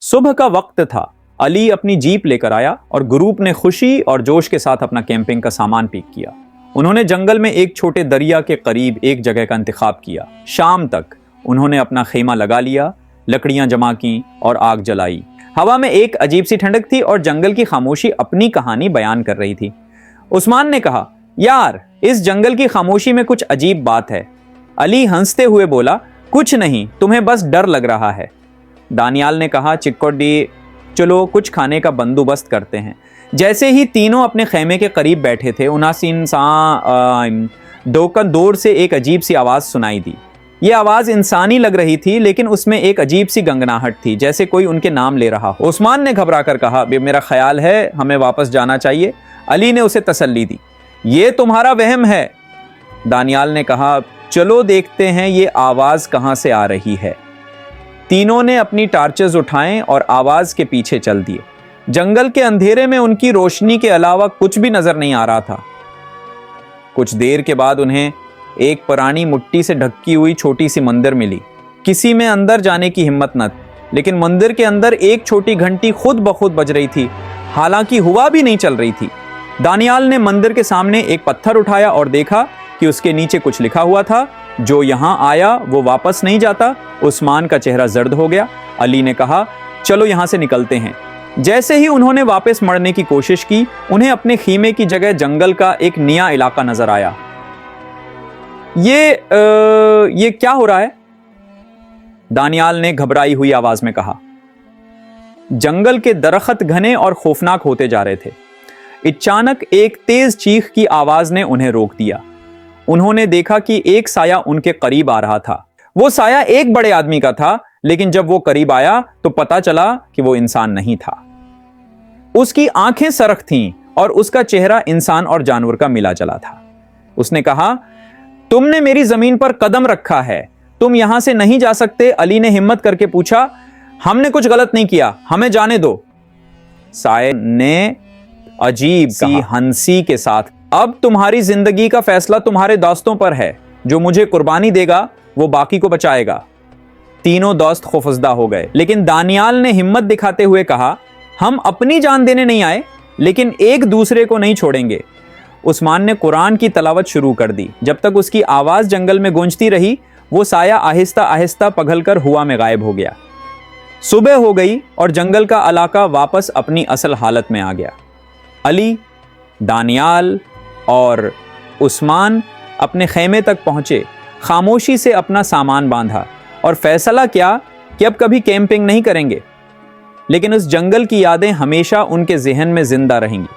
सुबह का वक्त था। अली अपनी जीप लेकर आया और ग्रुप ने खुशी और जोश के साथ अपना कैंपिंग का सामान पिक किया। उन्होंने जंगल में एक छोटे दरिया के करीब एक जगह का इंतखाब किया। शाम तक उन्होंने अपना खेमा लगा लिया, लकड़ियां जमा की और आग जलाई। हवा में एक अजीब सी ठंडक थी और जंगल की खामोशी अपनी कहानी बयान कर रही थी। उस्मान ने कहा, यार इस जंगल की खामोशी में कुछ अजीब बात है। अली हंसते हुए बोला, कुछ नहीं, तुम्हें बस डर लग रहा है। दानियाल ने कहा, चिक्कोडी चलो कुछ खाने का बंदोबस्त करते हैं। जैसे ही तीनों अपने खेमे के करीब बैठे थे, उनासीन डोकन दूर से एक अजीब सी आवाज़ सुनाई दी। ये आवाज़ इंसानी लग रही थी, लेकिन उसमें एक अजीब सी गंगनाहट थी, जैसे कोई उनके नाम ले रहा हो। उस्मान ने घबरा कर कहा, मेरा ख्याल है हमें वापस जाना चाहिए। अली ने उसे तसल्ली दी, ये तुम्हारा वहम है। दानियाल ने कहा, चलो देखते हैं ये आवाज़ कहाँ से आ रही है। तीनों ने अपनी टार्चेस उठाएं और आवाज़ के पीछे चल दिए। जंगल के अंधेरे में उनकी रोशनी के अलावा कुछ भी नजर नहीं आ रहा था। कुछ देर के बाद उन्हें एक पुरानी मिट्टी से ढकी हुई छोटी सी मंदिर मिली। किसी में अंदर जाने की हिम्मत न थी, लेकिन मंदिर के अंदर एक छोटी घंटी खुद ब खुद बज रही थी, हालांकि हवा भी नहीं चल रही थी। दानियाल ने मंदिर के सामने एक पत्थर उठाया और देखा कि उसके नीचे कुछ लिखा हुआ था, जो यहां आया वो वापस नहीं जाता। उस्मान का चेहरा जर्द हो गया। अली ने कहा, चलो यहां से निकलते हैं। जैसे ही उन्होंने वापस मुड़ने की कोशिश की, उन्हें अपने खीमे की जगह जंगल का एक नया इलाका नजर आया। ये क्या हो रहा है? दानियाल ने घबराई हुई आवाज में कहा। जंगल के दरख्त घने और खौफनाक होते जा रहे थे। अचानक एक तेज चीख की आवाज ने उन्हें रोक दिया। उन्होंने देखा कि एक साया उनके करीब आ रहा था। वो साया एक बड़े आदमी का था, लेकिन जब वो करीब आया तो पता चला कि वो इंसान नहीं था। उसकी आंखें सरख थीं और उसका चेहरा इंसान और जानवर का मिला जुला था। उसने कहा, तुमने मेरी जमीन पर कदम रखा है, तुम यहां से नहीं जा सकते। अली ने हिम्मत करके पूछा, हमने कुछ गलत नहीं किया, हमें जाने दो। साये ने अजीब सी हंसी के साथ, अब तुम्हारी जिंदगी का फैसला तुम्हारे दोस्तों पर है। जो मुझे कुर्बानी देगा वो बाकी को बचाएगा। तीनों दोस्त खौफजदा हो गए, लेकिन दानियाल ने हिम्मत दिखाते हुए कहा, हम अपनी जान देने नहीं आए, लेकिन एक दूसरे को नहीं छोड़ेंगे। उस्मान ने कुरान की तलावत शुरू कर दी। जब तक उसकी आवाज जंगल में गूंजती रही, वो साया आहिस्ता आहिस्ता पिघलकर हुआ में गायब हो गया। सुबह हो गई और जंगल का इलाका वापस अपनी असल हालत में आ गया। अली, दानियाल और उस्मान अपने खेमे तक पहुंचे, खामोशी से अपना सामान बांधा और फैसला किया कि अब कभी कैंपिंग नहीं करेंगे। लेकिन उस जंगल की यादें हमेशा उनके ज़हन में जिंदा रहेंगी।